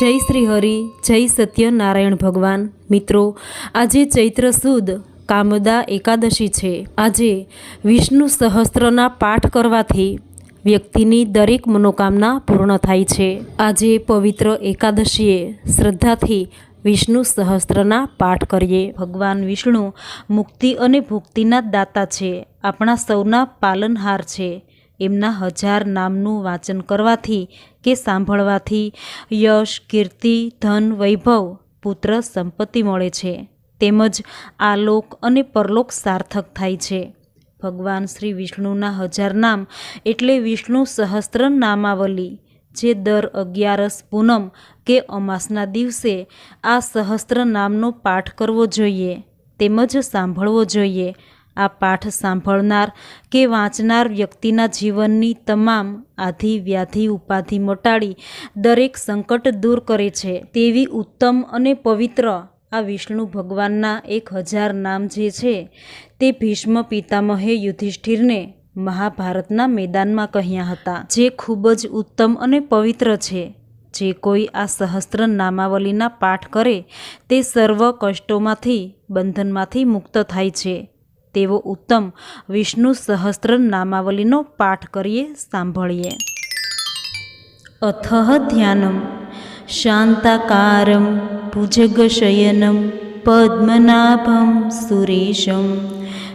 જય શ્રી હરિ, જય સત્યનારાયણ ભગવાન. મિત્રો, આજે ચૈત્ર સુદ કામદા એકાદશી છે. આજે વિષ્ણુ સહસ્ત્રના પાઠ કરવાથી વ્યક્તિની દરેક મનોકામના પૂર્ણ થાય છે. આજે પવિત્ર એકાદશીએ શ્રદ્ધાથી વિષ્ણુ સહસ્ત્રના પાઠ કરીએ. ભગવાન વિષ્ણુ મુક્તિ અને ભુક્તિના દાતા છે, આપણા સૌના પાલનહાર છે. એમના 1000 નામનું વાંચન કરવાથી કે સાંભળવાથી યશ, કીર્તિ, ધન, વૈભવ, પુત્ર, સંપત્તિ મળે છે. તેમજ આલોક અને પરલોક સાર્થક થાય છે. ભગવાન શ્રી વિષ્ણુના 1000 નામ એટલે વિષ્ણુ સહસ્ત્ર નામાવલી, જે દર 11 પૂનમ કે અમાસના દિવસે આ સહસ્ત્ર નામનો પાઠ કરવો જોઈએ, તેમજ સાંભળવો જોઈએ. આ પાઠ સાંભળનાર કે વાંચનાર વ્યક્તિના જીવનની તમામ આધિ, વ્યાધિ, ઉપાધિ મટાડી દરેક સંકટ દૂર કરે છે. તેવી ઉત્તમ અને પવિત્ર આ વિષ્ણુ ભગવાનના 1000 નામ જે છે તે ભીષ્મ પિતામહે યુધિષ્ઠિરને મહાભારતના મેદાનમાં કહ્યા હતા, જે ખૂબ જ ઉત્તમ અને પવિત્ર છે. જે કોઈ આ સહસ્ત્ર નામાવલીના પાઠ કરે તે સર્વ કષ્ટોમાંથી, બંધનમાંથી મુક્ત થાય છે. તેવો ઉત્તમ વિષ્ણુ સહસ્ત્ર નામાવલીનો પાઠ કરીએ, સાંભળીએ. અથઃ ધ્યાનમ શાંતાકારમ ભુજગશયનમ પદ્મનાભમ સુરેશમ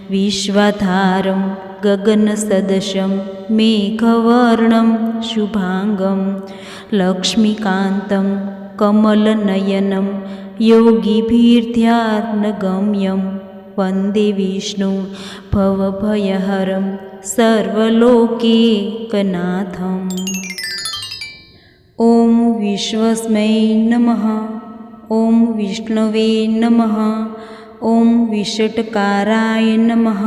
વિશ્વાધારમ ગગનસદશમ મેઘવર્ણમ શુભાંગમ લક્ષ્મીકાંતમ કમલનયનમ યોગીભીર્ધ્યાનગમ્યમ વંદે વિષ્ણુ ભવભયહરમ સર્વલોકૈકનાથમ. ઓમ વિશ્વસ્મૈ નમઃ. ઓમ વિષ્ણવે નમઃ. ઓમ વિષટકારાય નમઃ.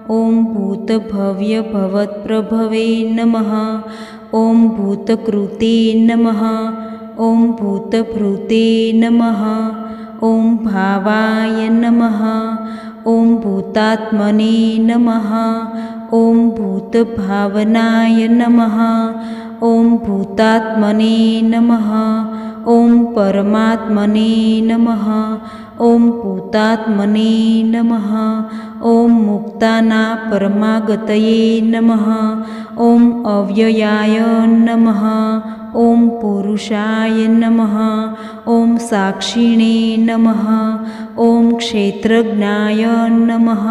ઓમ ભૂતભવ્ય ભવત્પ્રભવે નમઃ. ઓમ ભૂતકૃતે નમઃ. ઓમ ભૂતભૃતે નમઃ. ઓમ ભાવાય નમઃ. ઓમ ભૂતાત્મને નમઃ. ઓમ ભૂતભાવનાય નમઃ. ઓમ ભૂતાત્મને નમઃ. ઓમ પરમાત્મને નમઃ. ઓમ ભૂતાત્મને નમઃ. ઓમ મુક્તાના પરમાગતયે નમઃ. ઓમ અવ્યયાય નમઃ. ઓમ પુરુષાય નમઃ. ઓમ સાક્ષિણે નમઃ. ઓમ ક્ષેત્રજ્ઞાય નમઃ.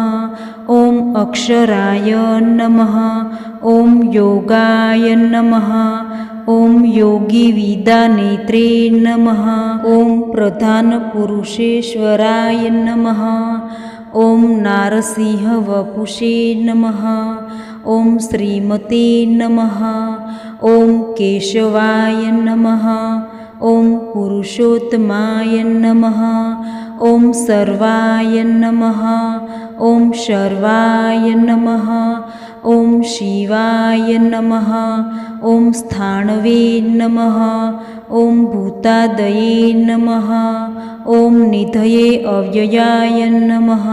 ઓમ અક્ષરાય નમઃ. ઓમ યોગાય નમઃ. ઓમ યોગીવિદાનેત્રે નમઃ. ઓમ પ્રધાન પુરુષેશ્વરાય નમઃ. ઓમ નારસિંહ વપુષે નમઃ. ઓમ શ્રીમતે નમઃ. ઓમ કેશવાય નમઃ. ઓમ પુરુષોત્તમાય નમઃ. ઓમ સર્વાય નમઃ. ઓમ શર્વાય નમઃ. ઓમ શિવાય નમઃ. ઓમ સ્થાણવે નમઃ. ઓમ ભૂતાદયે નમઃ. ઓમ નિધયે અવ્યયાય નમઃ.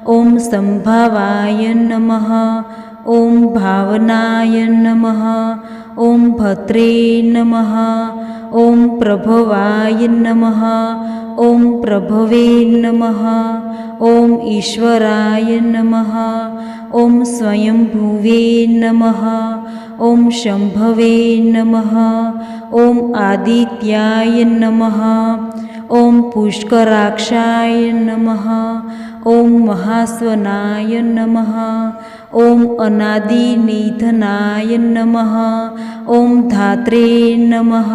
ઓમ સંભાવાય નમઃ. ઓમ ભાવનાય નમઃ. ઓમ ભદ્રે નમઃ. ઓમ પ્રભવાય નમઃ. ઓમ પ્રભવે નમઃ. ઓમ ઈશ્વરાય નમઃ. ઓમ સ્વયંભુવે નમઃ. ઓમ શંભવે નમઃ. ઓમ આદિત્યાય નમઃ. ઓમ પુષ્કરાક્ષાય નમઃ. ઓમ મહાસ્વનાય નમઃ. ઓમ અનાદિનિધનાય નમઃ. ઓમ ધાત્રે નમઃ.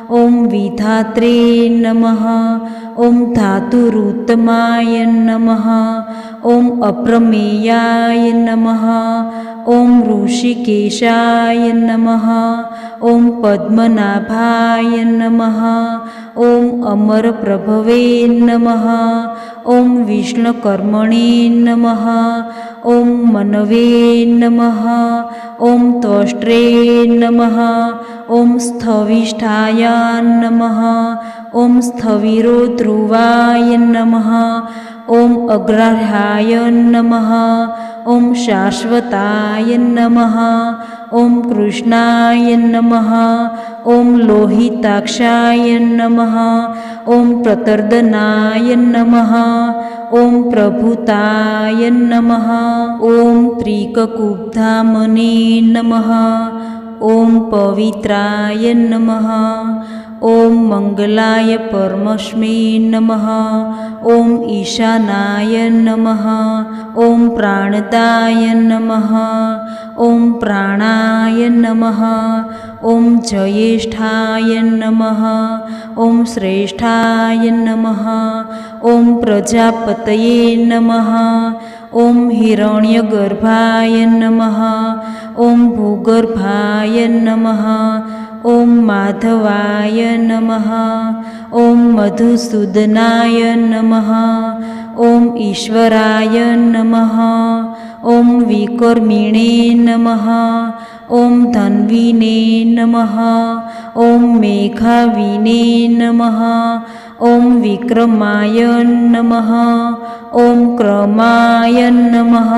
ઓમ વિધાત્રે નમઃ. ઓમ ધાતુરુત્તમાય નમઃ. ઓમ અપ્રમેયાય નમઃ. ઓમ ઋષિકેશાય નમઃ. ઓમ પદ્મનાભાય નમઃ. ઓમ અમરપ્રભવે નમઃ. ઓમ વિષ્ણુકર્મણે નમઃ. ઓમ મનવે નમઃ. ઓમ ત્વષ્ટ્રે નમઃ. ઓમ સ્થવિષ્ઠાય નમઃ. ઓમ સ્થવિરો ધ્રુવાય નમઃ. ઓમ અગ્રહાય નમઃ. ઓમ શાશ્વતાય નમઃ. ઓમ કૃષ્ણાય નમઃ. ઓમ લોહિતાક્ષાય નમઃ. ઓમ પ્રતર્દનાય નમઃ. ઓમ પ્રભુતાય નમઃ. ઓમ ત્રિકકુબ્ધામને નમઃ. ઓમ પવિત્રાય નમઃ. ઓમ મંગલાય પરમસ્મે નમઃ. ઓમ ઈશાનાય નમઃ. ઓમ પ્રાણદાય નમઃ. ઓમ પ્રાણાય નમઃ. ઓમ જયેષ્ઠાય નમઃ. ઓમ શ્રેષ્ઠાય નમઃ. ઓમ પ્રજાપતયે નમઃ. ઓમ હિરણ્યગર્ભાય નમઃ. ઓમ ભૂગર્ભાય નમઃ. ઓમ માધવાય નમઃ. ઓમ મધુસૂદનાય નમઃ. ઓમ ઈશ્વરાય નમઃ. ઓમ વિકર્મિણે નમઃ. ઓમ ધન્વીને નમઃ. ઓમ મેઘાવીને નમઃ. ઓમ વિક્રમાય નમઃ. ઓમ ક્રમાય નમઃ.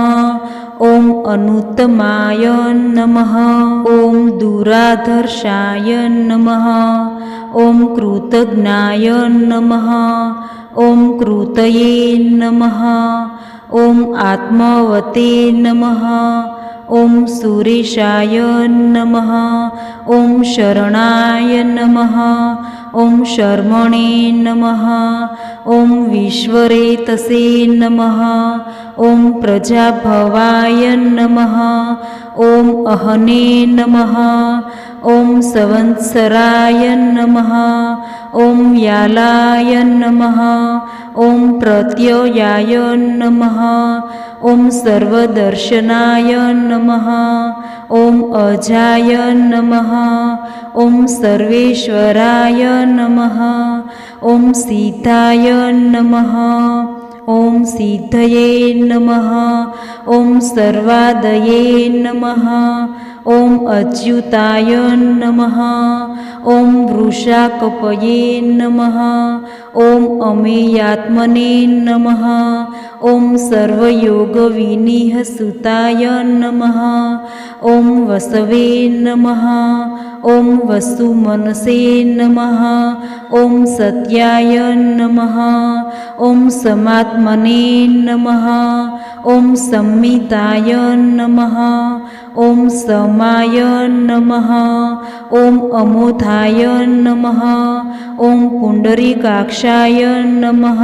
ઓમ અનુત્તમાય નમઃ. ઓમ દુરાધર્ષાય નમઃ. ઓમ કૃતજ્ઞાય નમઃ. ઓમ કૃતયે નમઃ. ઓમ આત્મવતે નમઃ. ઓમ સુરેશાય નમઃ. ઓમ શરણાય નમઃ. ઓમ શર્મણે નમઃ. ઓમ વિશ્વરેતસે નમઃ. ઓમ પ્રજાભવાય નમઃ. ઓમ અહને નમઃ. ઓમ સંવત્સરાય નમઃ. ઓમ યાલાય નમઃ. ઓમ પ્રત્યયાય નમઃ. ઓમ સર્વદર્શનાય નમઃ. ઓમ અજાય નમઃ. ઓમ સર્વેશ્વરાય નમઃ. ઓમ સિદ્ધાય નમઃ. ઓમ સિદ્ધયે નમઃ. ઓમ સર્વાદયે નમઃ. ઓમ અચ્યુતાય નમઃ. ઓમ વૃષાકપયે નમઃ. ઓમ અમેયાત્મને નમઃ. ઓમ સર્વયોગવિનિહ સુતાય નમઃ. ઓમ વસવે નમઃ. ઓમ વસુમનસે નમઃ. ઓમ સત્યાય નમઃ. ઓમ સમાત્મને નમઃ. ઓમ સંમિતાય નમઃ. ઓમ સમાય નમઃ. ઓમ અમોધાય નમઃ. ઓમ પુંડરીકાક્ષાય નમઃ.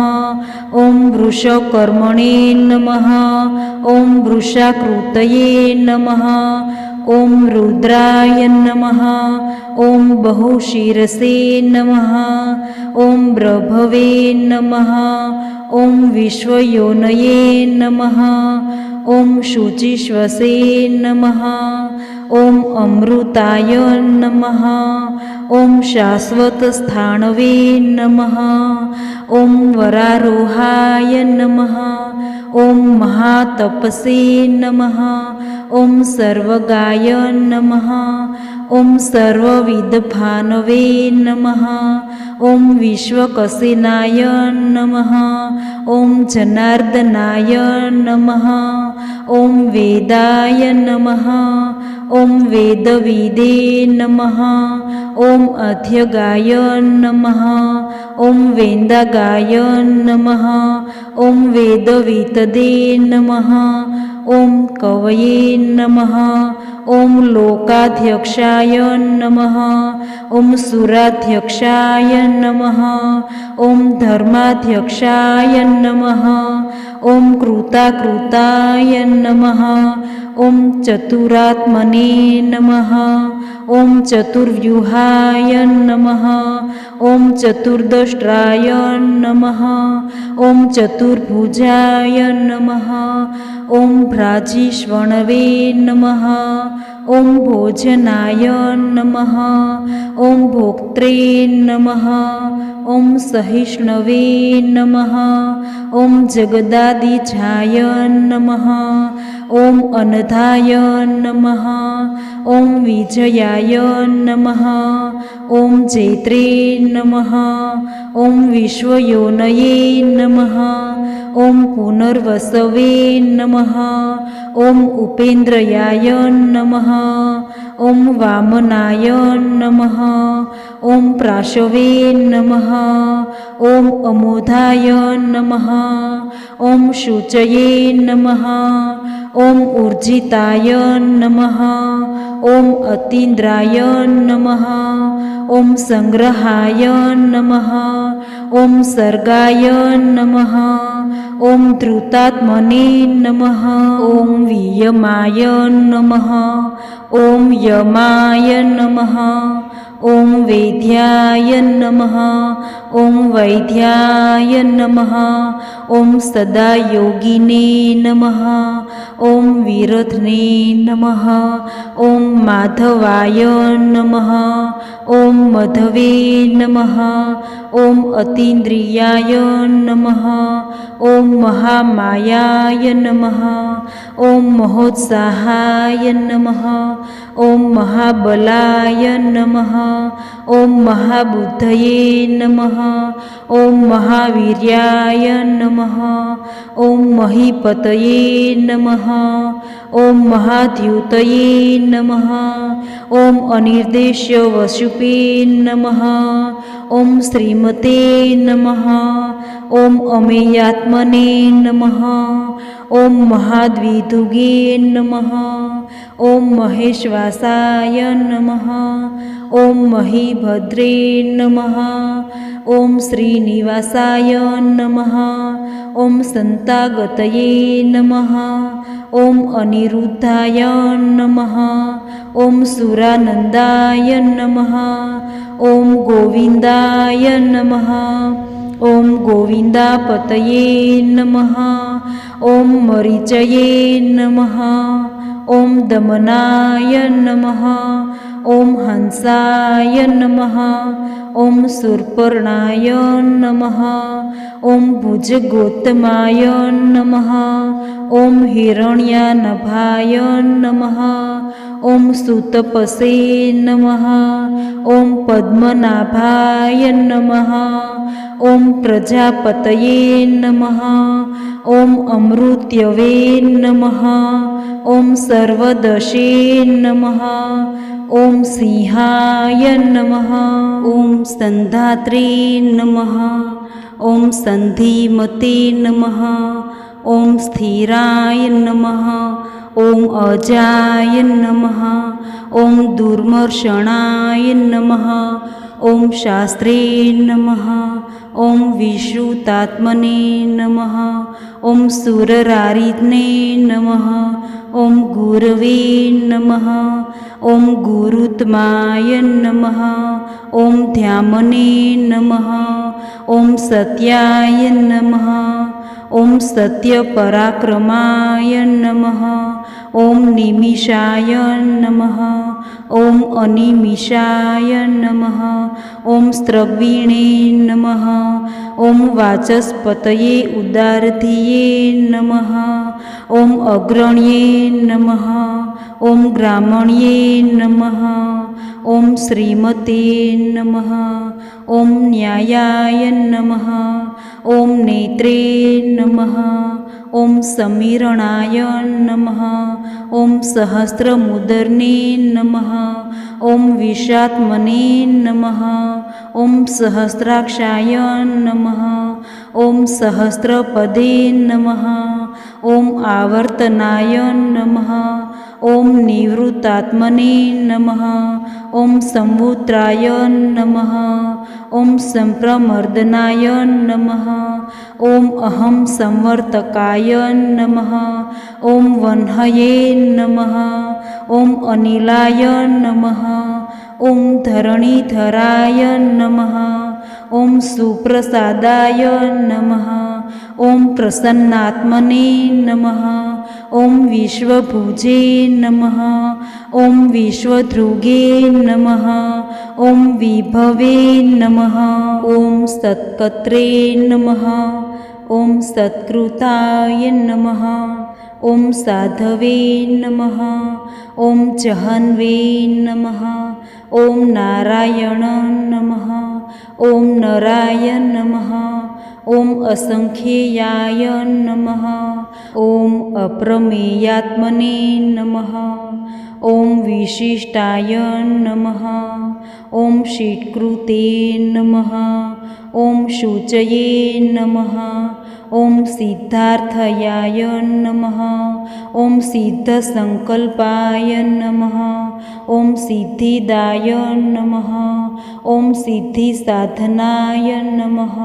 ઓમ વૃષકર્મણે નમઃ. ઓમ વૃષાકૃતયે નમઃ. ઓમ રુદ્રાય નમઃ. ઓમ બહુશિરસે નમઃ. ઓમ પ્રભવે નમઃ. ઓમ વિશ્વયોનયે નમઃ. ઓમ શુચિષ્વસે નમઃ. ઓમ અમૃતાય નમઃ. ઓમ શાશ્વતસ્થાણવે નમઃ. ઓમ વરારોહાય નમઃ. ઓમ મહાતપસે નમઃ. ઓમ સર્વગાય નમઃ. ઓમ સર્વવિદભાનવે નમઃ. ઓમ વિશ્વકસેનાય નમઃ. ઓમ જનાર્દનાય નમઃ. ઓમ વેદાય નમઃ. ઓમ વેદવિદે નમઃ. ઓમ અધ્યગાય નમઃ. ઓમ વેદાગાય નમઃ. ઓમ વેદવિતદે નમઃ. ઓમ કવયે નમઃ. ઓમ લોકાધ્યક્ષાય નમઃ. ઓમ સુરાધ્યક્ષાય નમઃ. ઓમ ધર્માધ્યક્ષાય નમઃ. ઓમ કૃતાકૃતાય નમઃ. ઓમ ચતુરાત્મને નમઃ. ઓમ ચતુર્વ્યુહાય નમઃ. ઓમ ચતુર્દષ્ટ્રાય નમઃ. ઓમ ચતુર્ભુજાય નમઃ. ઓમ ભ્રાજીષ્વણવે નમઃ. ઓમ ભોજનાય નમઃ. ઓમ ભોક્ત્રે નમઃ. ઓમ સહિષ્ણવે નમઃ. ઓમ જગદાદિજાય નમઃ. ॐ अनधाय नमः। ॐ विजयाय नमः। ॐ चैत्रे नमः। ॐ विश्वयोनये नमः। ॐ पुनर्वसवे नमः। ॐ उपेन्द्रयाय नमः। ॐ वामनाय नमः। ॐ प्राशवे नमः। ॐ अमोधाय नमः। ॐ शुचये नमः। ॐ ऊर्जिताय नमः। ॐ अतीन्द्राय नमः। ॐ संग्रहाय नमः। ॐ सर्गाय नमः। ॐ धृतात्मने नमः। ॐ वियमाय नमः। ॐ यमाय नमः। ॐ वेद्याय नमः। ॐ वैद्याय नमः। ॐ सदा योगिने नमः। ॐ वीरथने नमः। ॐ माधवाय नमः। ॐ मधवे नमः। ॐ अतीन्द्रियाय नमः। ॐ महामायाय नमः। ॐ महोत्साहाय नमः। ॐ महाबलाय नमः। ॐ महाबुद्धये नमः। ॐ महावीर्याय नमः। ॐ महीपतये नमः। ॐ महाद्युतये नमः। ॐ अनिर्देश्य वसुपे नमः। ॐ श्रीमते नमः। ॐ अमेयात्मने नमः। ॐ महाद्विदुगे नमः। ॐ महेश्वासाय नमः। ॐ महीभद्रे नमः। ॐ श्रीनिवासाय नमः। ॐ सन्तागतये नमः। ॐ अनिरुद्धाय नमः। ॐ सुरानन्दाय नमः। ॐ गोविन्दाय नमः। ॐ गोविन्दापतये नमः। ॐ मरीचये नमः। ॐ दमनाय नमः। ॐ हंसाय नमः। ॐ शूर्पर्णाय नमः। ॐ भुजगोत्तमाय नमः। ॐ हिरण्यानभाय नमः। ॐ सुतपसे नमः। ॐ पद्मनाभाय नमः। ॐ प्रजापतये नमः। ॐ अमृत्यवे नमः। ॐ सर्वदशे नमः। ॐ सिंहाय नमः। ॐ सन्धात्रे नमः। ॐ सन्धिमते नमः। ॐ स्थिराय नमः। ॐ अजाय नमः। ॐ दुर्मर्षणाय नमः। ॐ शास्त्रे नमः। ॐ विश्रुतात्मने नमः। ॐ सुररारित्ने नमः। ॐ गुरवे नमः। ॐ गुरुत्माय नमः। ॐ ध्यामने नमः। ॐ सत्याय नमः। ॐ सत्यपराक्रमाय नमः। ॐ निमिषाय नमः। ॐ अनिमिषाय नमः। ॐ स्रविणे नमः। ॐ वाचस्पतये उदारधिये नमः। ॐ अग्रण्ये नमः। ॐ ग्रामण्ये नमः। ॐ श्रीमते नमः। ॐ न्यायाय नमः। ॐ नेत्रे नमः। ॐ समीरणाय नमः। ॐ सहस्रमुदर्ने नमः। ॐ विषात्मने नमः। ॐ सहस्राक्षाय नमः। ॐ सहस्रपदे नमः। ॐ आवर्तनाय नमः। ॐ निवृत्तात्मने नमः। ॐ संवुत्राय नमः। ॐ सम्प्रमर्दनाय नमः। ॐ अहं संवर्तकाय नमः। ॐ वह्नये नमः। ॐ अनिलाय नमः। ॐ धरणीधराय नमः। ॐ सुप्रसादाय नमः। ॐ प्रसन्नात्मने नमः। ॐ विश्वभुजे नमः। ॐ विश्वधृगे नमः। ॐ विभवे नमः। ॐ सत्कर्त्रे नमः। ॐ सत्कृताय नमः। ॐ साधवे नमः। ॐ जहन्वे नमः। ॐ नारायण नमः। ॐ नराय नमः। ॐ असंख्येयाय नमः। ॐ अप्रमेयात्मने नमः। ॐ विशिष्टाय नमः। ॐ षट्कृते नमः। ॐ शुचये नमः। ॐ सिद्धार्थयाय नमः। ॐ सिद्धसङ्कल्पाय नमः। ॐ सिद्धिदाय नमः। ॐ सिद्धिसाधनाय नमः।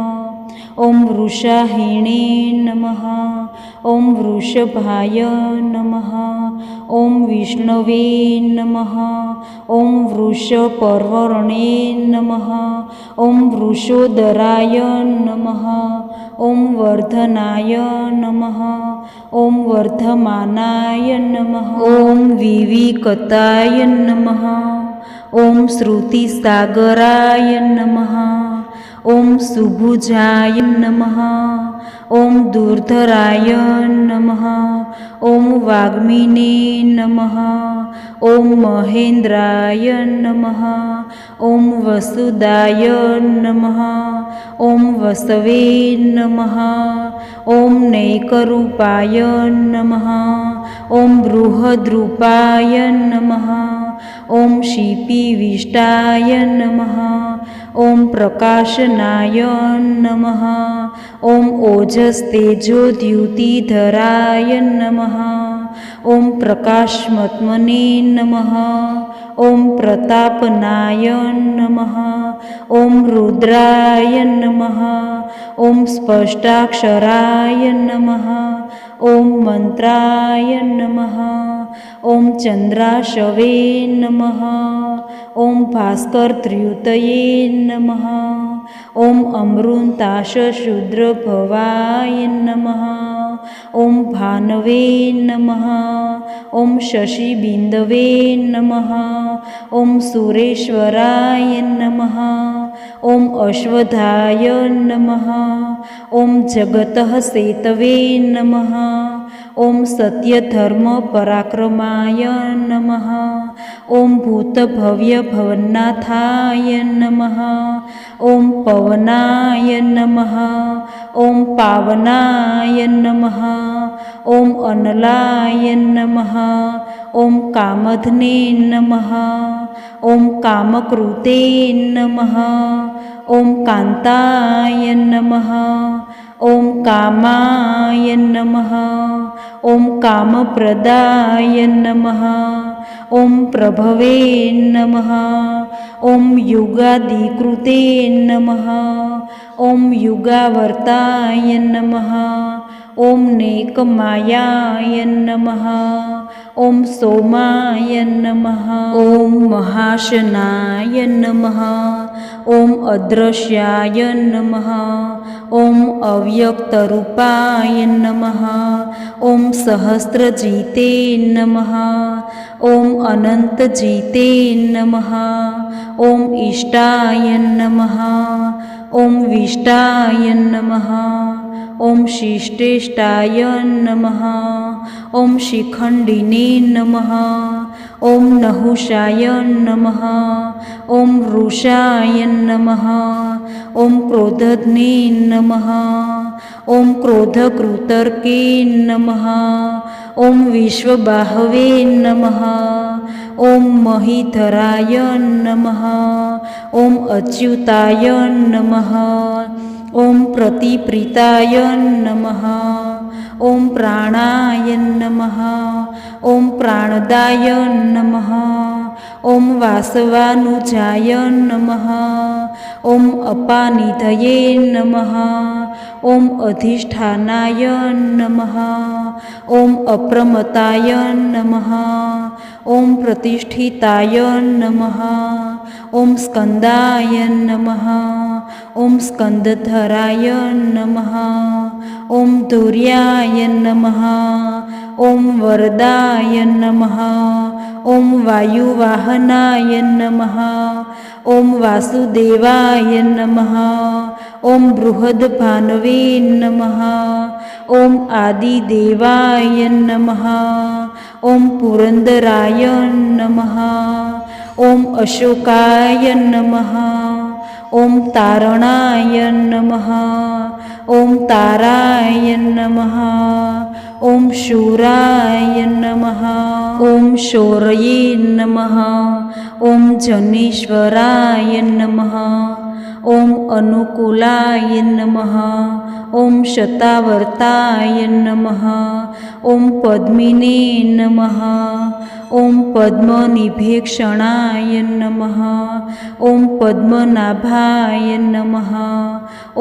ॐ वृषाहिणे नमः। ॐ वृषभाय नमः। ॐ विष्णवे नमः। ॐ वृषपर्वणे नमः। ॐ वृषोदराय नमः। ॐ वर्धनाय नमः। ॐ वर्धमानाय नमः। ॐ विविकताय नमः। ॐ श्रुतिसागराय नमः। ॐ सुभुजाय नमः। ॐ दुर्धराय नमः। ॐ वाग्मिने नमः। ॐ महेन्द्राय नमः। ॐ वसुदाय नमः। ॐ वसवे नमः। ॐ नैकरूपाय नमः। ॐ बृहद्रूपाय नमः। ॐ शिपिविष्टाय नमः। ॐ प्रकाशनाय नमः। ॐ ओजस्तेजोद्युतिधराय नमः। ॐ प्रकाशमत्मने नमः। ॐ प्रतापनाय नमः। ॐ रुद्राय नमः। ॐ स्पष्टाक्षराय नमः। ॐ मन्त्राय नमः। ॐ चन्द्राशवे नमः। ॐ भास्करधृतये नमः। ॐ अमृताशशूद्रभवाय नमः। ॐ भानवे नमः। ॐ शशिबिन्दवे नमः। ॐ सुरेश्वराय नमः। ॐ अश्वत्थाय नमः। ॐ जगतः सेतवे नमः। ॐ सत्यधर्मपराक्रमाय नमः। ॐ भूतभव्यभवन्नाथाय नमः। ॐ पवनाय नमः। ॐ पावनाय नमः। ॐ अनलाय नमः। ॐ कामधने नमः। ॐ कामकृते नमः। ॐ कान्ताय नमः। ॐ कामाय नमः। ॐ कामप्रदाय नमः। ॐ प्रभवे नमः। ॐ युगादिकृते नमः। ॐ युगावर्ताय नमः। ॐ नेकमायाय नमः। ॐ सोमाय नमः। ॐ महाशनाय नमः। ॐ अदृश्याय नमः। ॐ अव्यक्तरूपाय नमः। ॐ सहस्रजिते नमः। ॐ अनन्तजिते नमः। ॐ इष्टाय नमः। ॐ विष्टाय नमः। ॐ शिष्टेष्टाय नमः। ॐ शिखण्डिने नमः। ॐ नहुषाय नमः। ॐ वृषाय नमः। ॐ क्रोधध्ने नमः। ॐ क्रोधकृतर्के नमः। ॐ विश्वबाहवे नमः। ॐ महीधराय नमः। ॐ अच्युताय नमः। ॐ प्रतिप्रीताय नमः। ॐ प्राणाय नमः। ॐ प्राणदाय नमः। ॐ वासवानुजाय नमः। ॐ अपानिधये नमः। ॐ अधिष्ठानाय नमः। ॐ अप्रमताय नमः। ॐ प्रतिष्ठिताय नमः। ॐ स्कन्दाय नमः। ॐ स्कन्दधराय नमः। ॐ धुर्याय नमः। ॐ वरदाय नमः। ॐ वायुवाहनाय नमः। ॐ वासुदेवाय नमः। ॐ बृहद्भानवे नमः। ॐ आदिदेवाय नमः। ॐ पुरन्दराय नमः। ॐ अशोकाय नमः। ॐ तारणाय नमः। ॐ ताराय नमः। ॐ शूराय नमः। ॐ शौर्ये नमः। ॐ जनेश्वराय नमः। ॐ अनुकूलाय नमः। ॐ शतावर्ताय नमः। ॐ पद्मिने नमः। ॐ पद्मनिभेक्षणाय नमः। ॐ पद्मनाभाय नमः।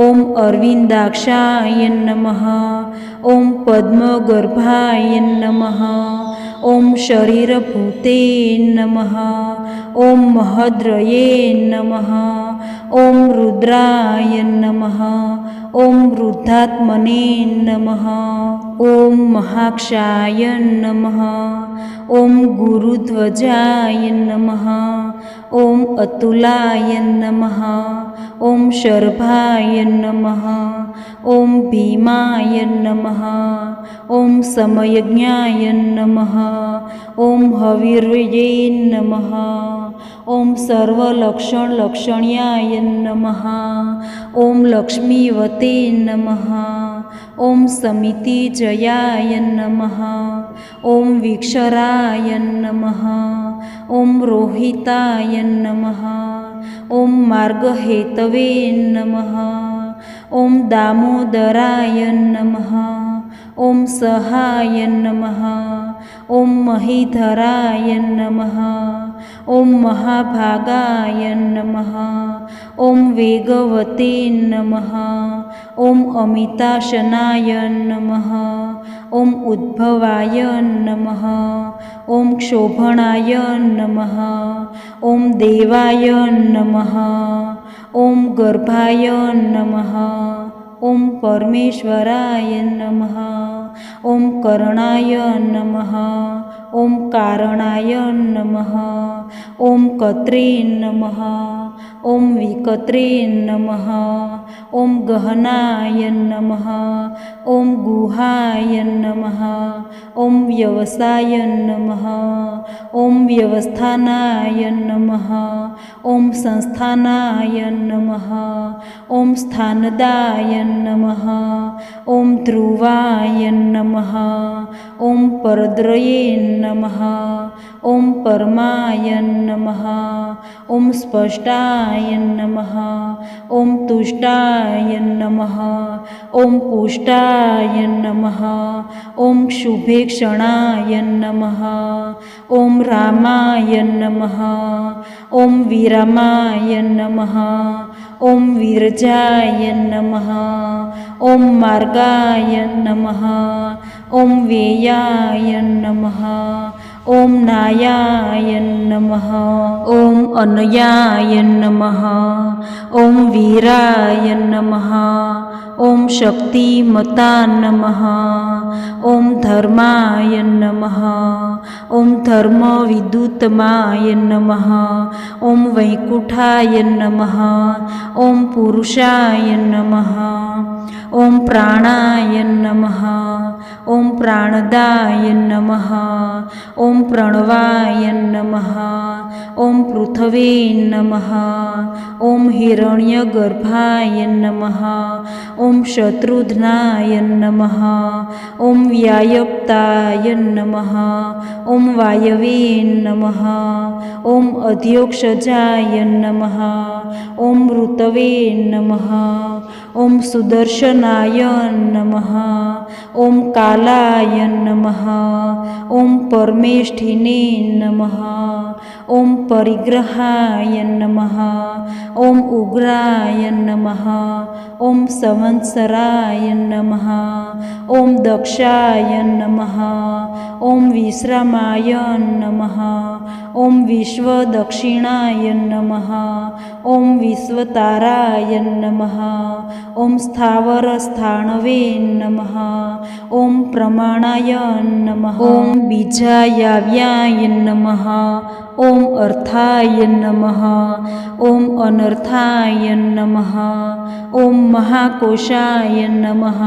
ॐ अरविन्दाक्षाय नमः। ॐ पद्मगर्भाय नमः। ॐ शरीरभूते नमः। ॐ महद्रये नमः। ॐ रुद्राय नमः। ॐ रुद्धात्मने नमः। ॐ महाक्षाय नमः। ॐ गुरुध्वजाय नमः। ॐ अतुलाय नमः। ॐ शर्भाय नमः। ॐ भीमाय नमः। ॐ समयज्ञाय नमः। ॐ हविर्ये नमः। ॐ सर्वलक्षणलक्षण्याय नमः। ॐ लक्ष्मीवते नमः। ॐ समितिजयाय नमः। ॐ वीक्षराय नमः। ॐ रोहिताय नमः। ॐ मार्गहेतवे नमः। ॐ दामोदराय नमः। ॐ सहाय नमः। ॐ महीधराय नमः। ॐ महाभागाय नमः। ॐ वेगवते नमः। ॐ अमिताशनाय नमः। ॐ उद्भवाय नमः। ॐ क्षोभणाय नमः। ॐ देवाय नमः। ॐ गर्भाय नमः। ॐ परमेश्वराय नमः। ॐ करणाय नमः। ॐ कारणाय नमः। ॐ कत्रे नमः। ॐ विकत्रे नमः। ॐ गहनाय नमः। ॐ गुहाय नमः। ॐ व्यवसाय नमः। ॐ व्यवस्थानाय नमः। ॐ संस्थानाय नमः। ॐ स्थानदाय नमः। ॐ ध्रुवाय नमः। ॐ परद्रये नमः। ॐ परमाय नमः। ॐ स्पष्टाय नमः। ॐ तुष्टाय नमः। ॐ पुष्टाय नमः। ॐ शुभेक्षणाय नमः। ॐ रामाय नमः। ॐ विरामाय नमः। ॐ विरजाय नमः। ॐ मार्गाय नमः। ॐ वेयाय नमः। ॐ नायाय नमः। ॐ अनयाय नमः। ॐ वीराय नमः। ॐ शक्तिमता नमः। ॐ धर्माय नमः। ॐ धर्मविद्युतमाय नमः। ॐ वैकुंठाय नमः। ॐ पुरुषाय नमः। ॐ प्राणाय नमः। ॐ प्राणदाय नमः। ॐ प्रणवाय नमः। ॐ पृथ्वे नमः। ॐ हिरण्यगर्भाय नमः। ॐ शत्रुघ्नाय नमः। ॐ व्यायप्ताय नमः। ॐ वायवे नमः। ॐ अध्योक्षजाय नमः। ॐ ऋतवे नमः। ॐ सुदर्शनाय नमः। ॐ कालाय नमः। ॐ परमेष्ठिने नमः। ॐ परिग्रहाय नमः ॐ उग्राय नमः ॐ संवत्सराय नमः ॐ दक्षाय नमः ॐ विश्रामाय नमः ॐ विश्वदक्षिणाय नमः ॐ विश्वताराय नमः ॐ स्थावरस्थाणवे नमः ॐ प्रमाणाय नमः ॐ बीजायाव्याय नमः ॐ अर्थाय नमः ॐ अनर्थाय नमः ॐ महाकोशाय नमः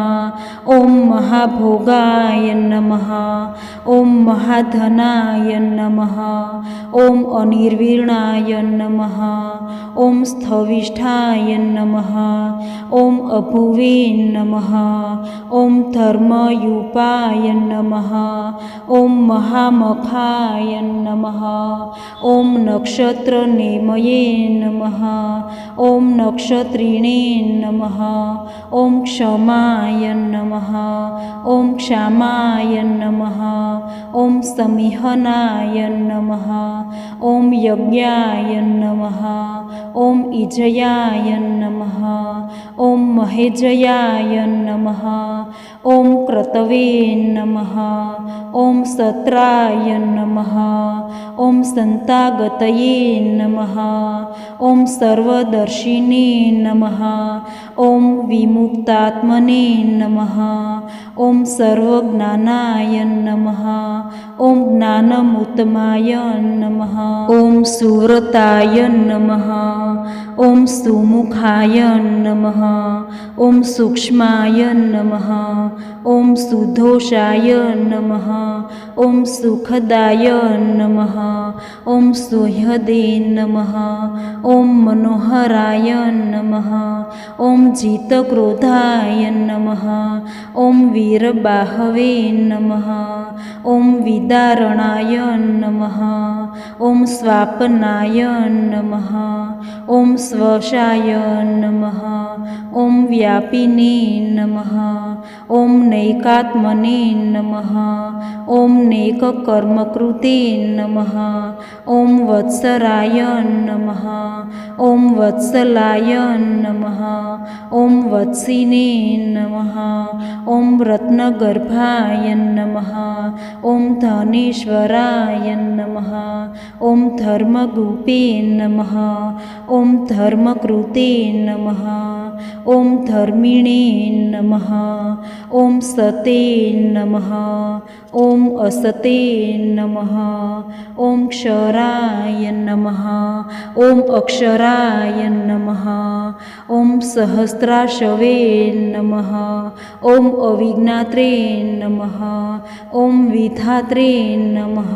ॐ महाभोगाय नमः ॐ महाधनाय नमः ॐ अनिर्वीणाय नमः ॐ स्थविष्ठाय नमः ॐ अभुवे नमः ॐ धर्मयूपाय नमः ॐ महामखाय नमः ॐ नक्षत्रनेमये नमः ॐ नक्षत्रिणे नमः ॐ क्षमाय नमः ॐ क्षमाय नमः ॐ समिहनाय नमः ॐ यज्ञाय नमः ॐ इजयाय नमः ॐ महेजयाय नमः ॐ क्रतवे नमः ॐ सत्राय नमः ॐ सन्तागतये नमः ॐ सर्वदर्शिने नमः ॐ विमुक्तात्मने नमः ॐ सर्वज्ञानाय नमः ॐ ज्ञानमुत्तमाय नमः ॐ सुव्रताय नमः ॐ सुमुखाय नमः ॐ सूक्ष्माय नमः ॐ सुदोषाय नमः ॐ सुखदाय नमः ॐ सुहृदे नमः ॐ मनोहराय नमः ॐ जितक्रोधाय नमः ॐ वीरबाहवे नमः ॐ विदारणाय नमः ॐ स्वापनाय नमः ॐ स्वशाय नमः ॐ व्यापिने नमः ॐ नैकात्मने नमः ॐ नैककर्मकृते नमः ॐ वत्सराय नमः ॐ वत्सलाय नमः ॐ वत्सिने नमः ॐ रत्नगर्भाय नमः ॐ धनेश्वराय नमः ॐ धर्मगुपे नमः ॐ धर्मकृते नमः ॐ धर्मिणे नमः ॐ सते नमः ॐ असते नमः ॐ क्षराय नमः ॐ अक्षराय नमः ॐ सहस्राशवे नमः ॐ अविज्ञात्रे नमः ॐ विधात्रे नमः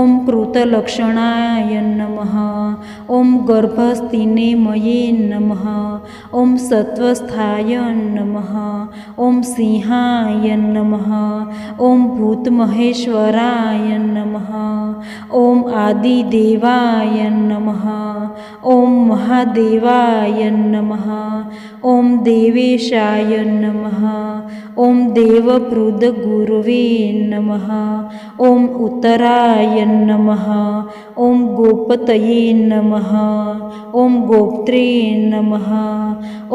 ॐ कृतलक्षणाय नमः ॐ गर्भस्थिनेमये नमः ॐ सत्वस्थाय नमः ॐ सिंहाय नमः ॐ भूतमहेश्वराय नमः ॐ आदिदेवाय नमः ॐ महादेवाय नमः ॐ देवेशाय नमः ॐ देवप्रुदगुरवे नमः ॐ उत्तराय नमः ॐ गोपतये नमः ॐ गोप्त्रे नमः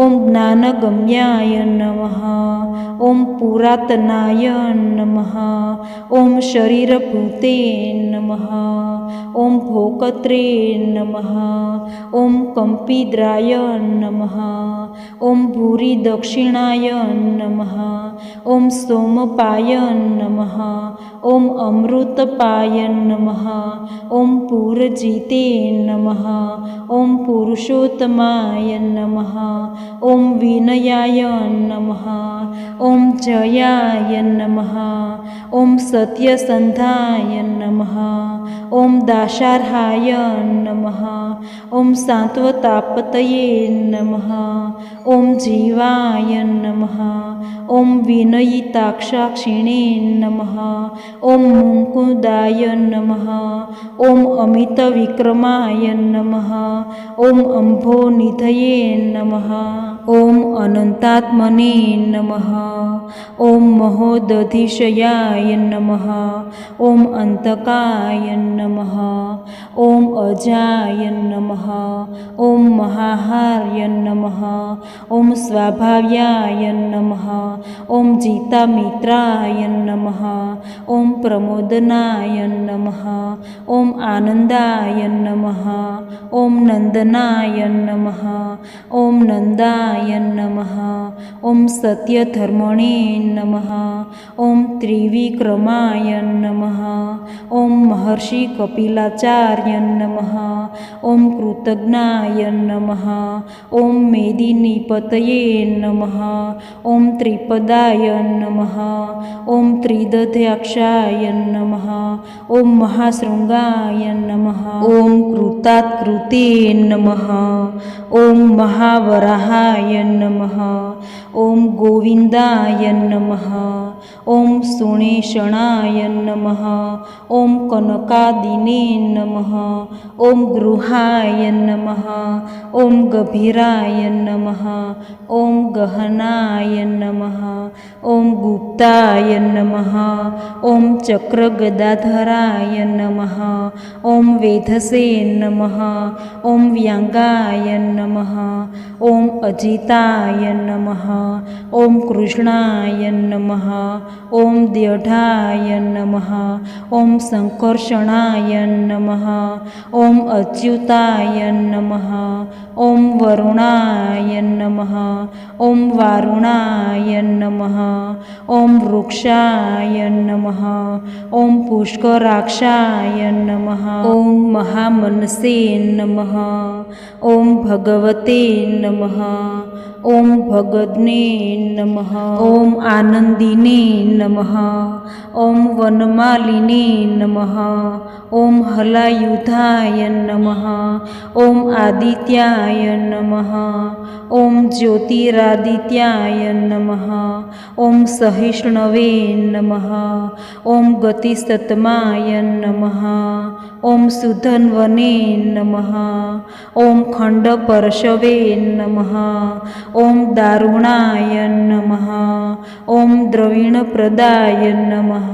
ॐ ज्ञानगम्याय नमः ॐ पुरातनाय नमः ॐ शरीरभूते नमः ॐ भोकत्रे नमः ॐ कम्पिद्राय नमः ॐ भूरिदक्षिणाय नमः ॐ सोमपाय नमः ॐ अमृतपाय नमः ॐ पूरजिते नमः ॐ पुरुषोत्तमाय नमः ॐ विनयाय नमः ॐ जयाय नमः ॐ सत्यसन्धाय नमः ॐ दाशार्हाय नमः ॐ सात्वतापतये नमः ॐ जीवाय नमः ॐ विनयिताक्षाक्षिणे नमः ॐ मुकुदाय नमः ॐ अमितविक्रमाय नमः ॐ अम्भोनिधये नमः। ॐ अनन्तात्मने नमः। ॐ महोदधिशयाय नमः। ॐ अन्तकाय नमः। ॐ अजाय नमः। ॐ महाहार्य नमः। ॐ स्वाभाव्याय नमः। ॐ जितामित्राय नमः। ॐ प्रमोदनाय नमः। ॐ आनन्दाय नमः। ॐ नन्दनाय नमः। ॐ नन्दाय नमः। ॐ सत्यधर्मणे नमः। ॐ त्रिविक्रमाय नमः। ॐ महर्षि कपिलाचार्य नमः। ॐ कृतज्ञाय नमः। ॐ मेदिनीपतये नमः। ॐ त्रिपदाय नमः। ॐ त्रिदध्याक्षाय नमः। ॐ महाशृङ्गाय नमः। ॐ कृतात्कृते नमः। ॐ महावराहाय नमः। ॐ गोविन्दाय नमः। ॐ सुणेशणाय नमः। ॐ कनकादिने नमः। ॐ गृहाय नमः। ॐ गभीराय नमः। ॐ गहनाय नमः। ॐ गुप्ताय नमः। ॐ चक्रगदाधराय नमः। ॐ वेधसे नमः। ॐ व्याङ्गाय नमः। ॐ अजिताय नमः। ॐ कृष्णाय नमः। ॐ द्यढाय नमः। ॐ सङ्कर्षणाय नमः। ॐ अच्युताय नमः। ॐ वरुणाय नमः। ॐ वारुणाय नमः। ॐ वृक्षाय नमः। ॐ पुष्कराक्षाय नमः। ॐ महामनसे नमः। ॐ भगवते नमः। ॐ भगद्ने नमः। ॐ आनन्दिने नमः। ॐ वनमालिने नमः। ॐ हलायुधाय नमः। ॐ आदित्याय नमः। ॐ ज्योतिरादित्याय नमः। ॐ सहिष्णवे नमः। ॐ गतिसत्माय नमः। ॐ सुधन्वने नमः। ॐ खण्डपर्शवे नमः। ॐ दारुणाय नमः। ॐ द्रविणप्रदाय नमः।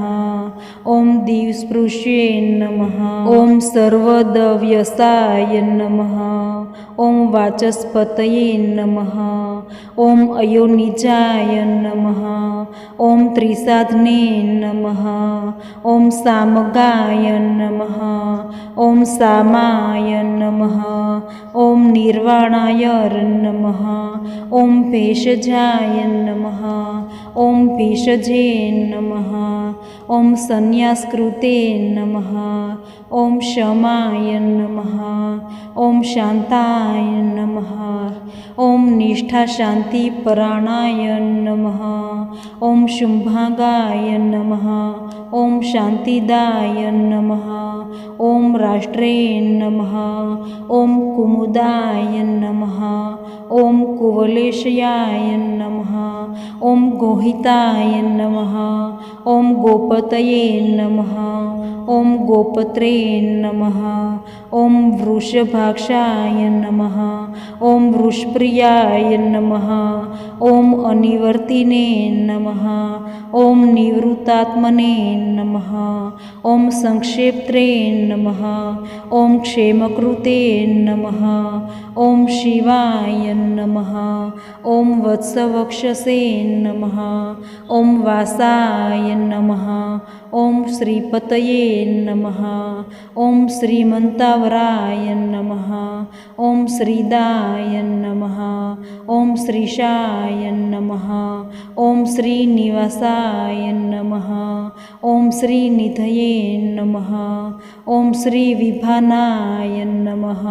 ॐ दिवस्पृश्ये नमः। ॐ सर्वदव्यसाय नमः। ॐ वाचस्पतये नमः। ॐ अयोनिजाय नमः। ॐ त्रिसाध्ने नमः। ॐ सामगाय नमः। ॐ सामाय नमः। ॐ निर्वाणाय नमः। ॐ भेषजाय नमः। ॐ भेषजे नमः। ॐ संन्यासकृते नमः। ॐ शमाय नमः। ॐ शान्ताय नमः। ॐ निष्ठाशान्तिपराणाय नमः। ॐ शुम्भागाय नमः। ॐ शान्तिदाय नमः। ॐ राष्ट्रे नमः। ॐ कुमुदाय नमः। ॐ कुवलेशयाय नमः। ॐ गोहिताय नमः। ॐ गोपतये नमः। ॐ गोपत्रे नमः। ॐ वृषभाक्षाय नमः। ॐ वृषप्रियाय नमः। ॐ अनिवर्तिने नमः। ॐ निवृत्तात्मने नमः। ॐ संक्षेप्त्रे नमः। ॐ क्षेमकृते नमः। ॐ शिवाय नमः। ॐ वत्सवक्षसे नमः। ॐ वासाय नमः। ॐ श्रीपतये नमः। ॐ श्रीमन्तावराय नमः। ॐ श्रीदाय नमः। ॐ श्रीशाय नमः। ॐ श्रीनिवासाय नमः। ॐ श्रीनिधये नमः। ॐ श्रीविभानाय नमः।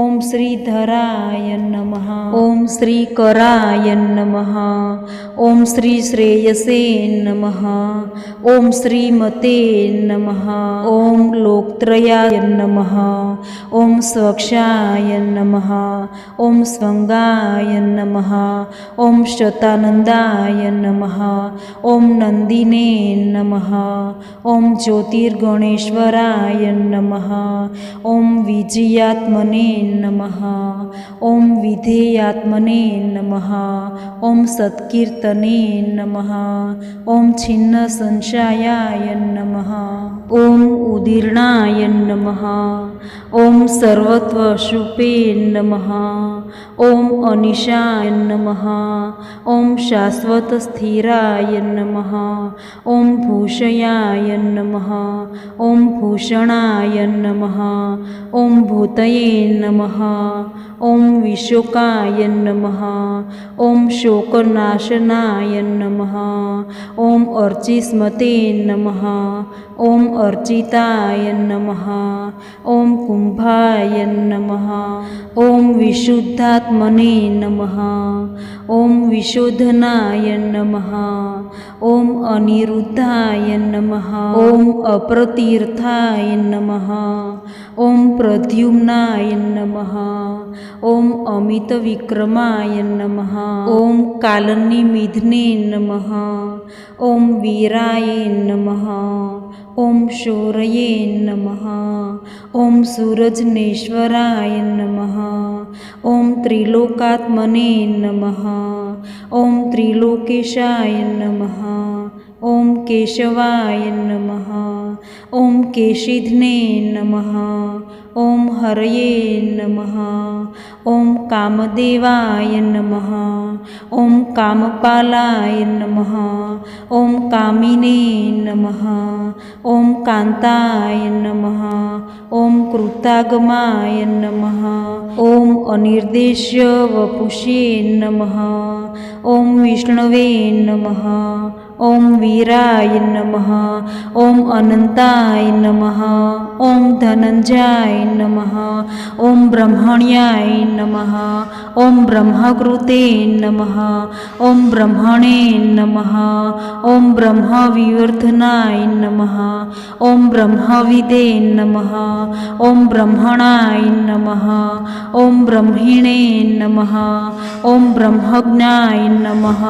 ॐ श्रीधराय नमः। ॐ श्रीकराय नमः। ॐ श्रीश्रेयसे नमः। ॐ श्री श्रीमते नमः। ॐ लोकत्रयाय नमः। ॐ स्वक्षाय नमः। ॐ स्वंगाय नमः। ॐ शतानन्दाय नमः। ॐ नन्दिने नमः। ॐ ज्योतिर्गणेश्वराय नमः। ॐ विजयात्मने नमः। ॐ विधेयात्मने नमः। ॐ सत्कीर्तने नमः। ॐ छिन्नसंशयाय नमः। ॐ उदीर्णाय नमः। ॐ सर्वत्वशुपे नमः। ॐ अनिशाय नमः। ॐ शाश्वतस्थिराय नमः। ॐ भूषयाय नमः। ॐ भूषणाय नमः। ॐ भूतये नमः। ॐ विशोकाय नमः। ॐ शोकनाशनाय नमः। ॐ अर्चिस्मते नमः। ॐ अर्चिताय नमः। ॐ कुम्भाय नमः। ॐ विशुद्धात्मने नमः। ॐ विशोधनाय नमः। ॐ अनिरुद्धाय नमः। ॐ अप्रतीर्थाय नमः। ॐ प्रद्युम्नाय नमः। ॐ अमितविक्रमाय नमः। ॐ कालनिमिध्ने नमः। ॐ वीराय नमः। ॐ शौर्ये नमः। ॐ सूरजनेश्वराय नमः। ॐ त्रिलोकात्मने नमः। ॐ त्रिलोकेशाय नमः। ॐ केशवाय नमः। ॐ केशिध्ने नमः। ॐ हरये नमः। ॐ कामदेवाय नमः। ॐ कामपालाय नमः। ॐ कामिने नमः। ॐ कान्ताय नमः। ॐ कृतागमाय नमः। ॐ अनिर्देश्य वपुषे नमः। ॐ विष्णवे नमः। ॐ वीराय नमः। ॐ अनन्ताय नमः। ॐ धनञ्जयाय नमः। ॐ ब्रह्मण्याय नमः। ॐ ब्रह्मकृते नमः। ॐ ब्रह्मणे नमः। ॐ ब्रह्मविवर्धनाय नमः। ॐ ब्रह्मविदे नमः। ॐ ब्रह्मणाय नमः। ॐ ब्रह्मिणे नमः। ॐ ब्रह्मज्ञाय नमः।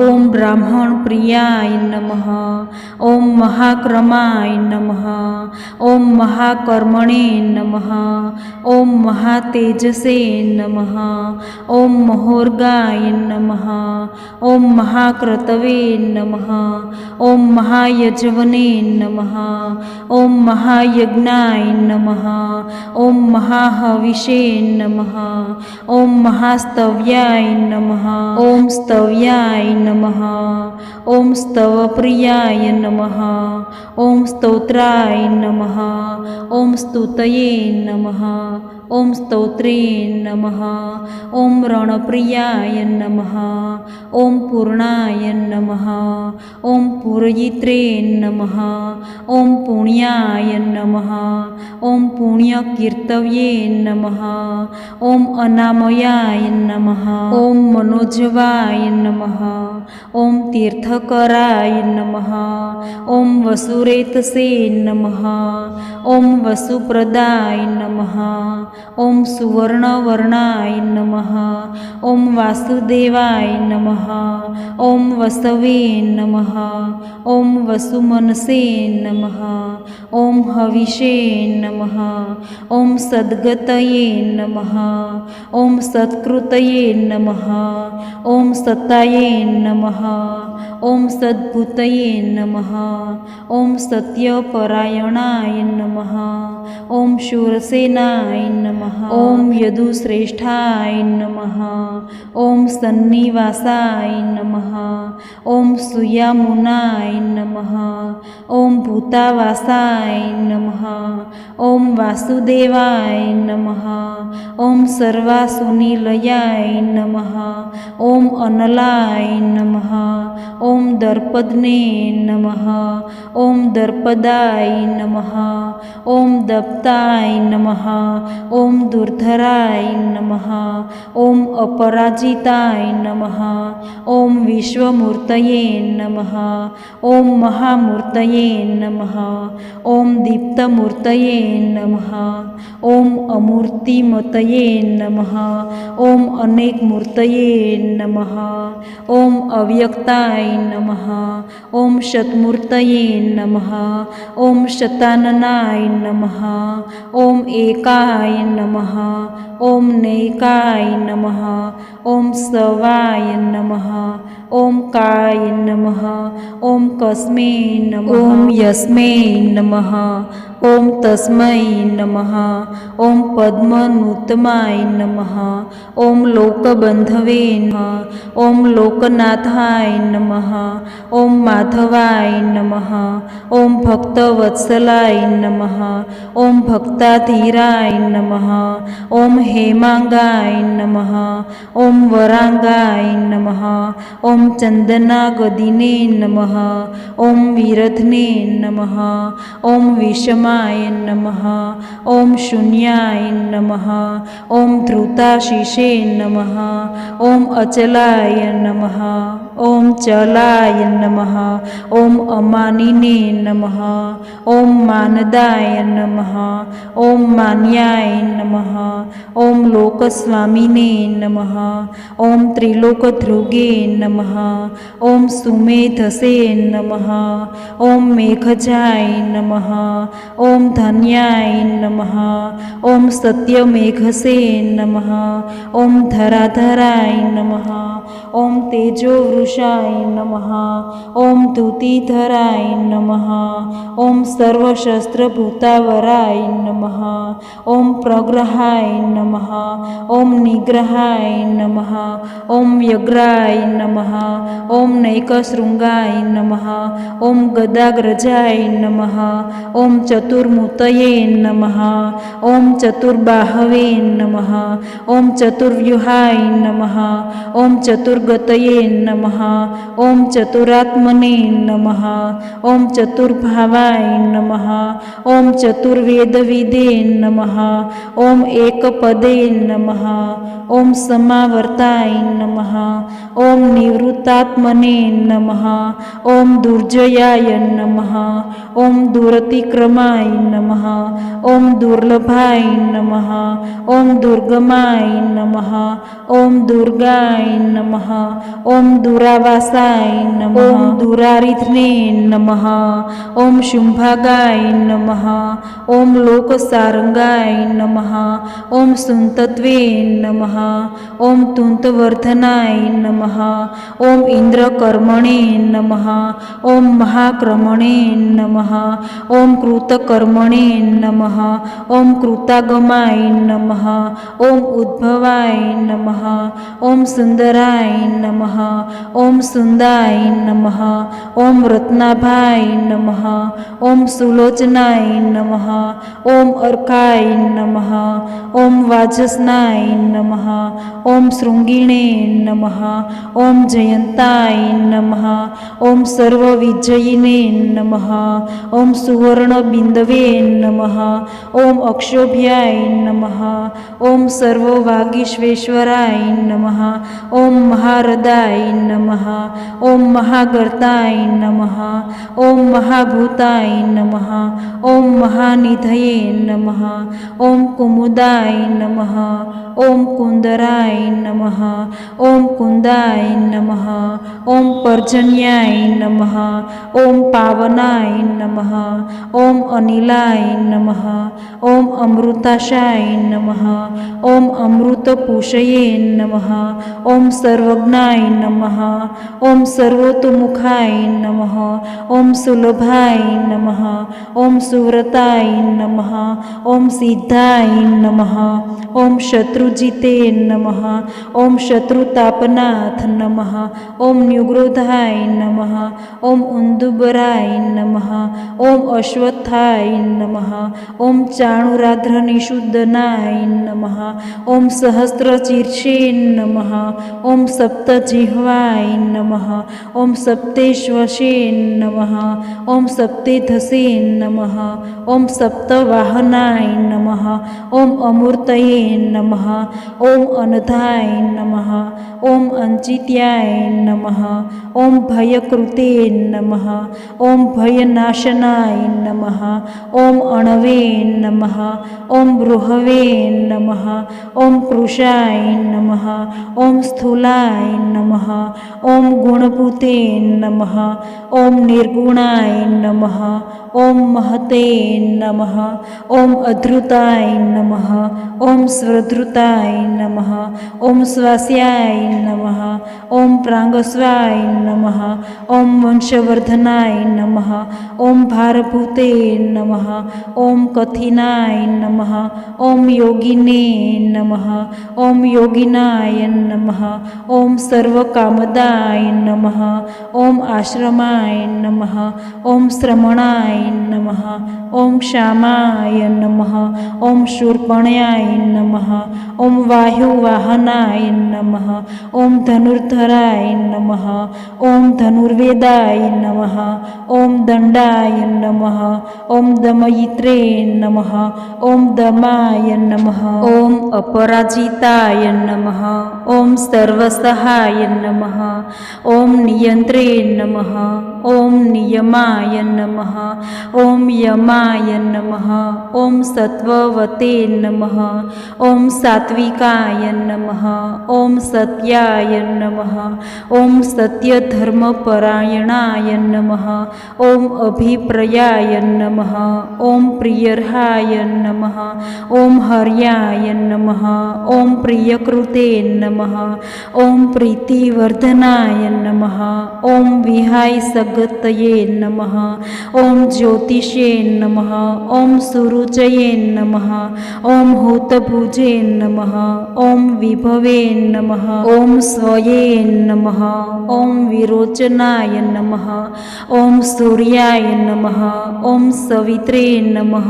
ॐ ब्राह्मणप्रियाय नमः। ॐ महाक्रमाय नमः। ॐ महाकर्मणे नमः। ॐ महातेजसे नमः। ॐ महोर्गाय नमः। ॐ महाक्रतवे नमः। ॐ महायजवने नमः। ॐ महायज्ञाय नमः। ॐ महाहविषे नमः। ॐ महास्तव्याय नमः। ॐ स्तव्याय नमः। ॐ स्तवप्रियाय नमः। ॐ स्तोत्राय नमः। ॐ स्तुतये नमः। ॐ स्तोत्रे नमः। ॐ रणप्रियाय नमः। ॐ पूर्णाय नमः। ॐ पूरयित्रे नमः। ॐ पुण्याय नमः। ॐ पुण्यकीर्तव्ये नमः। ॐ अनामयाय नमः। ॐ मनोजवाय नमः। ॐ तीर्थकराय नमः। ॐ वसुरेतसे नमः। ॐ वसुप्रदाय नमः। ॐ सुवर्णवर्णाय नमः। ॐ वासुदेवाय नमः। ॐ वसवे नमः। ॐ वसुमनसे नमः। ॐ हविषे नमः। ॐ सद्गतये नमः। ॐ सत्कृतये नमः। ॐ सताये नमः। ॐ सद्भूतये नमः। ॐ सत्यपरायणाय नमः। ॐ शूरसेनाय नमः। ॐ यदुश्रेष्ठाय नमः। ॐ सन्निवासाय नमः। ॐ सुयामुनाय नमः। ॐ भूतावासाय नमः। ॐ वासुदेवाय नमः। ॐ सर्वासुनिलयाय नमः। ॐ अनलाय नमः। ॐ दर्पद्ने नमः। ॐ दर्पदाय नमः। ॐ दप्ताय नमः। ॐ दुर्धराय नमः ॐ अपराजिताय नमः ॐ विश्वमूर्तये नमः ॐ महामूर्तये नमः ॐ दीप्तमूर्तये नमः ॐ अमूर्तिमतये नमः ॐ अनेकमूर्तये नमः ॐ अव्यक्ताय नमः ॐ शतमूर्तये नमः ॐ शताननाय नमः ॐ एकाय नमः ॐ नैकाय नमः ॐ सवाय नमः ॐ काय नमः ॐ कस्मै नमः ॐ यस्मै नमः ॐ तस्मै नमः ॐ पद्मनूतमाय नमः ॐ लोकबन्धवे नमः ॐ लोकनाथाय नमः ॐ माधवाय नमः ॐ भक्तवत्सलाय नमः ॐ भक्ताधीराय नमः ॐ हेमांगाय नमः ॐ वरांगाय नमः ॐ चन्दनागदिने नमः ॐ विरधने नमः ॐ विषमाय नमः ॐ शून्याय नमः ॐ धृताशिषे नमः ॐ अचलाय नमः ॐ चलाय नमः ॐ अमानिने नमः ॐ मानदाय नमः ॐ मान्याय नमः ॐ लोकस्वामिने नमः ॐ त्रिलोकध्रुगे नमः ॐ सुमेधसे नमः ॐ मेघजाय नमः ॐ धन्याय नमः ॐ सत्यमेघसे नमः ॐ धराधराय नमः ॐ तेजोवृषाय नमः ॐ धूतिधराय नमः ॐ सर्वशस्त्रभूतावराय नमः ॐ प्रग्रहाय नमः ॐ निग्रहाय नमः ॐ व्यग्राय नमः ॐ नैकशृङ्गाय नमः ॐ गदाग्रजाय नमः ॐ चतुर्मूर्तये नमः ॐ चतुर्बाहवे नमः ॐ चतुर्व्यूहाय नमः ॐ चतुर्गतये नमः ॐ चतुरात्मने नमः ॐ चतुर्भावाय नमः ॐ चतुर्वेदविदे नमः ॐ एकपदे नमः ॐ समावर्ताय नमः ॐ निवृत्तात्मने नमः ॐ दुर्जयाय नमः ॐ दुरतिक्रमाय नमः ॐ दुर्लभाय नमः ॐ दुर्गमाय नमः ॐ दुर्गाय नमः ॐ दुरावासाय नमः ॐ दुरारिधने नमः ॐ शुम्भागाय नमः ॐ लोकसारंगाय नमः ॐ सुन्तत्वे नमः ॐ तुन्तवर्धनाय नमः ॐ इन्द्रकर्मणे नमः ॐ महाक्रमणे नमः ॐ कृतकर्मणे नमः ॐ कृतागमाय नमः ॐ उद्भवाय नमः ॐ सुन्दराय नमः ॐ सुन्दाय नमः ॐ रत्नाभाय नमः ॐ सुलोचनाय नमः ॐ अर्काय नमः ॐ वाजस्नाय नमः ॐ शृङ्गिणे नमः ॐ जयन्ताय नमः ॐ सर्वविजयिने नमः ॐ सुवर्णबिन्दवे नमः ॐ अक्षोभ्याय नमः ॐ सर्ववागीश्वेश्वराय नमः ॐ महारदाय नमः ॐ महागर्ताय नमः ॐ महाभूताय नमः ॐ महानिधये नमः ॐ कुमुदाय नमः ॐ कुन्दराय नमः ॐ कुन्दाय नमः ॐ पर्जन्याय नमः ॐ पावनाय नमः ॐ अनिलाय नमः ॐ अमृताशाय नमः ॐ अमृतपूषये नमः ॐ सर्वज्ञाय नमः ॐ सर्वतोमुखाय नमः ॐ सुलभाय नमः ॐ सुव्रताय नमः ॐ सिद्धाय नमः ॐ शत्रुजिते नमः ॐ शत्रुतापनाथ नमः ॐ न्युग्रोधाय नमः ॐ उन्दुबराय नमः ॐ अश्वत्थाय नमः ॐ चाणुराध्रनिषुद्धनाय नमः ॐ सहस्रशीर्षे नमः ॐ सप्तजिह्वाय नमः ॐ सप्तेश्वसे नमः ॐ सप्तेधसे नमः ॐ सप्तवाहनाय नमः ॐ अमूर्तये नमः ॐ अनधाय नमः ॐ अंचित्याय नमः ॐ भयकृते नमः ॐ भयनाशनाय नमः ॐ अणवे नमः ॐ बृहवे नमः ॐ कृशाय नमः ॐ स्थूलाय नमः ॐ गुणभूते नमः ॐ निर्गुणाय नमः ॐ महते नमः ॐ अधृताय नमः ॐ स्वधृताय नमः ॐ स्वास्याय नमः ॐ प्राङ्गस्वाय नमः ॐ वंशवर्धनाय नमः ॐ भारभूते नमः ॐ कथिनाय नमः ॐ योगिने नमः ॐ योगिनाय नमः ॐ सर्वकामदाय नमः ॐ आश्रमाय नमः ॐ श्रमणाय नमः ॐ क्षामाय नमः ॐ शूर्पण्याय नमः ॐ वायुवाहनाय नमः ॐ धनुर्धराय नमः ॐ धनुर्वेदाय नमः ॐ दण्डाय नमः ॐ दमयित्रे नमः ॐ दमाय नमः ॐ अपराजिताय नमः ॐ सर्वसहाय नमः ॐ नियन्त्रे नमः ॐ नियमाय नमः ॐ यमाय नमः ॐ सत्त्ववते नमः ॐ सात्विकाय नमः ॐ सत्याय नमः ॐ सत्यधर्मपरायणाय नमः ॐ अभिप्रायाय नमः ॐ प्रियर्हाय नमः ॐ हर्याय नमः ॐ प्रियकृते नमः ॐ प्रीतिवर्धनाय नमः ॐ विहायसगतये नमः ॐ ज्योतिषे नमः ॐ सुरुचये नमः ॐ हूतभुजे नमः ॐ विभवे नमः ॐ स्वये नमः ॐ विरोचनाय नमः ॐ सूर्याय नमः ॐ सवित्रे नमः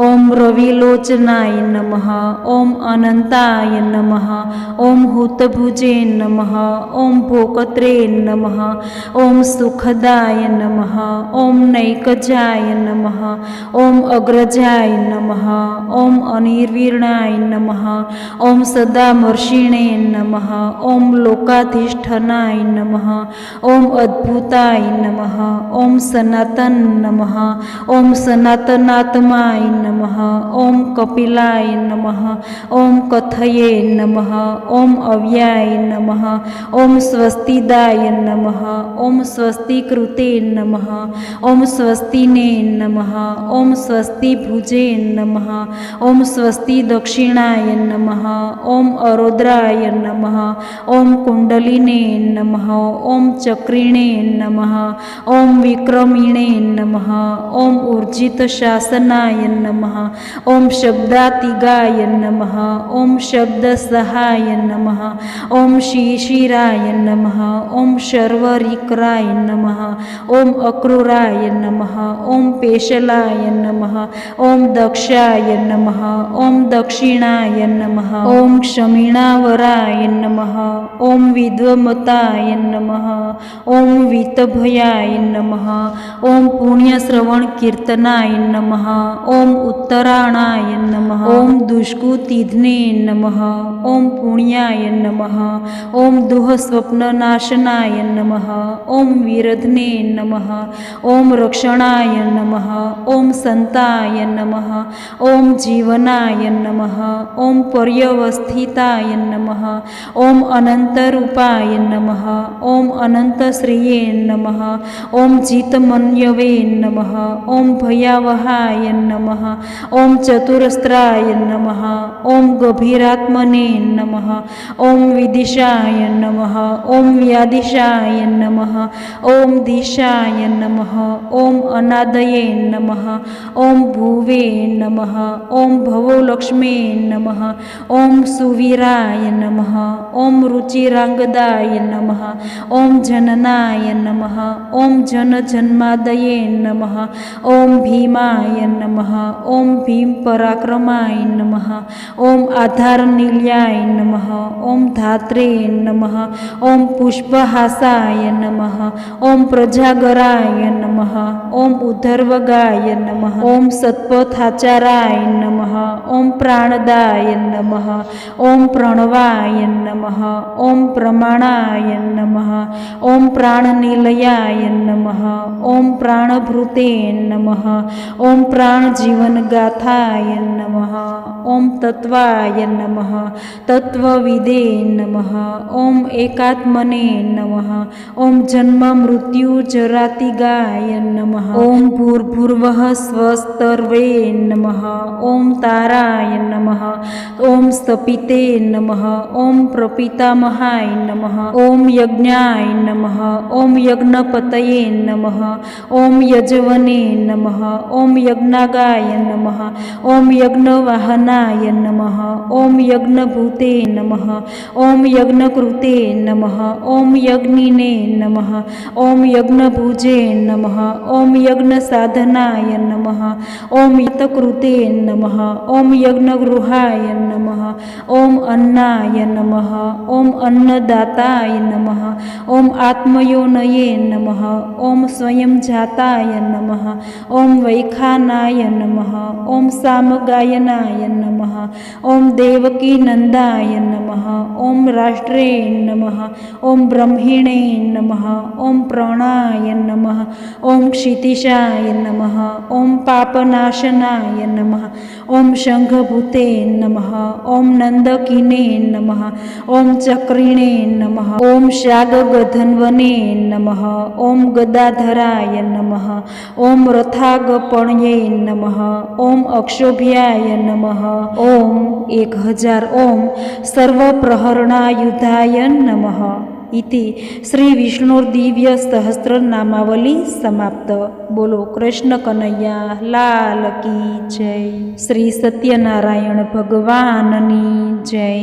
ॐ रविलोचनाय नमः ॐ अनन्ताय नमः ॐ हूतभुजे नमः ॐ भोकत्रे नमः ॐ सुखदाय नमः ॐ नैकजाय नमः ॐ अग्रजाय नमः ॐ अनिर्वीणाय नमः ॐ सदामर्षिणे नमः ॐ लोकाधिष्ठनाय नमः ॐ अद्भुताय नमः ॐ सनातन नमः ॐ सनातनात्माय नमः ॐ कपिलाय नमः ॐ कथये नमः ॐ अव्याय नमः ॐ स्वस्तिदाय नमः ॐ स्वस्तिकृते नमः ॐ स्वस्तिने नमः ॐ स्वस्तिभुजे नमः ॐ स्वस्तिदक्षिणाय नमः ॐ अरोद्राय नमः ॐ कुण्डलिने नमः ॐ चक्रिणे नमः ॐ विक्रमिणे नमः ॐ ऊर्जितशासनाय नमः ॐ शब्दातिगाय नमः ॐ शब्दसहाय नमः ॐ शिशिराय नमः ॐ शर्वरिक्राय नमः ॐ अक्रूराय नमः ॐ पेशलाय नमः ॐ दक्षाय नमः ॐ दक्षिणाय नमः ॐ क्षमिणावराय नमः ॐ विद्वमताय नमः ॐ वितभयाय नमः ॐ पुण्यश्रवणकीर्तनाय नमः ॐ उत्तराणाय नमः ॐ दुष्कुतिघ्ने नमः ॐ पुण्याय नमः ॐ दुःस्वप्ननाशनाय नमः ॐ विरध्ने नमः ॐ रक्षणाय नमः ॐ सन्ताय नमः ॐ जीवनाय नमः ॐ पर्यवस्थिताय नमः ॐ अनन्तरूपाय नमः ॐ अनन्तश्रिये नमः ॐ जितमन्यवे नमः ॐ भयावहाय नमः ॐ चतुरस्त्राय नमः ॐ गभीरात्मने नमः ॐ विदिशाय नमः ॐ व्यादिशाय नमः ॐ दिशाय नमः ॐ अनादये नमः ॐ भुवे नमः ॐ भवोलक्ष्मे नमः ॐ सुवीराय नमः ॐ रुचिराङ्गदाय नमः ॐ जननाय नमः ॐ जनजन्मादये नमः ॐ भीमाय नमः ॐ भीमपराक्रमाय नमः ॐ आधारनिलयाय नमः ॐ धात्रे नमः। ॐ पुष्पहासाय नमः। ॐ प्रजागराय नमः। ॐ उद्धर्वगाय नमः। ॐ सत्पथाचाराय नमः। ॐ प्राणदाय नमः। ॐ प्रणवाय नमः। ॐ प्रमाणाय नमः। ॐ प्राणनिलयाय नमः। ॐ प्राणभृते नमः। ॐ प्राणजीवनगाथाय नमः। ॐ तत्त्वाय नमः। तत्त्वविदे नमः। ॐ एकात्मने नमः। ॐ जन्ममृत्युजरातिगाय नमः। ॐ भूर्भुवः स्वस्तर्वे नमः। ॐ ताराय नमः। ॐ स्तपिते नमः। ॐ प्रपितामहाय नमः। ॐ यज्ञाय नमः। ॐ यज्ञपतये नमः। ॐ यजवने नमः। ॐ यज्ञागाय नमः। ॐ यज्ञवाहनाय नमः। ॐ यज्ञभूते नमः। ॐ यज्ञकृते नमः। ॐ यज्ञिने नमः। ॐ यज्ञभुजे नमः। ॐ यज्ञसाधनाय नमः। ॐ यतकृते नमः। ॐ यज्ञगृहाय नमः। ॐ अन्नाय नमः। ॐ अन्नदाताय नमः। ॐ आत्मयोनये नमः। ॐ स्वयंजाताय नमः। ॐ वैखानाय नमः। ॐ सामगायनाय नमः। ॐ देवकीनन्दाय नमः। ॐ राष्ट्रे नमः। ॐ ब्रह्मिणे नमः। ॐ प्राणाय नमः। ॐ क्षितिशाय नमः। ॐ पापनाशनाय नमः। ॐ शङ्खभूते नमः। ॐ नन्दकिने नमः। ॐ चक्रिणे नमः। ॐ शागगधन्वने नमः। ॐ गदाधराय नमः। ॐ रथागपण्ये नमः। ॐ अक्षोभ्याय नमः। ॐ 1000 ॐ सर्वप्रहरणायुधाय नमः। इति श्री विष्णुर्दिव्य सहस्रनामावली समाप्त। बोलो कृष्ण कन्हैया लाल की जय। श्री सत्यनारायण भगवाननी जय।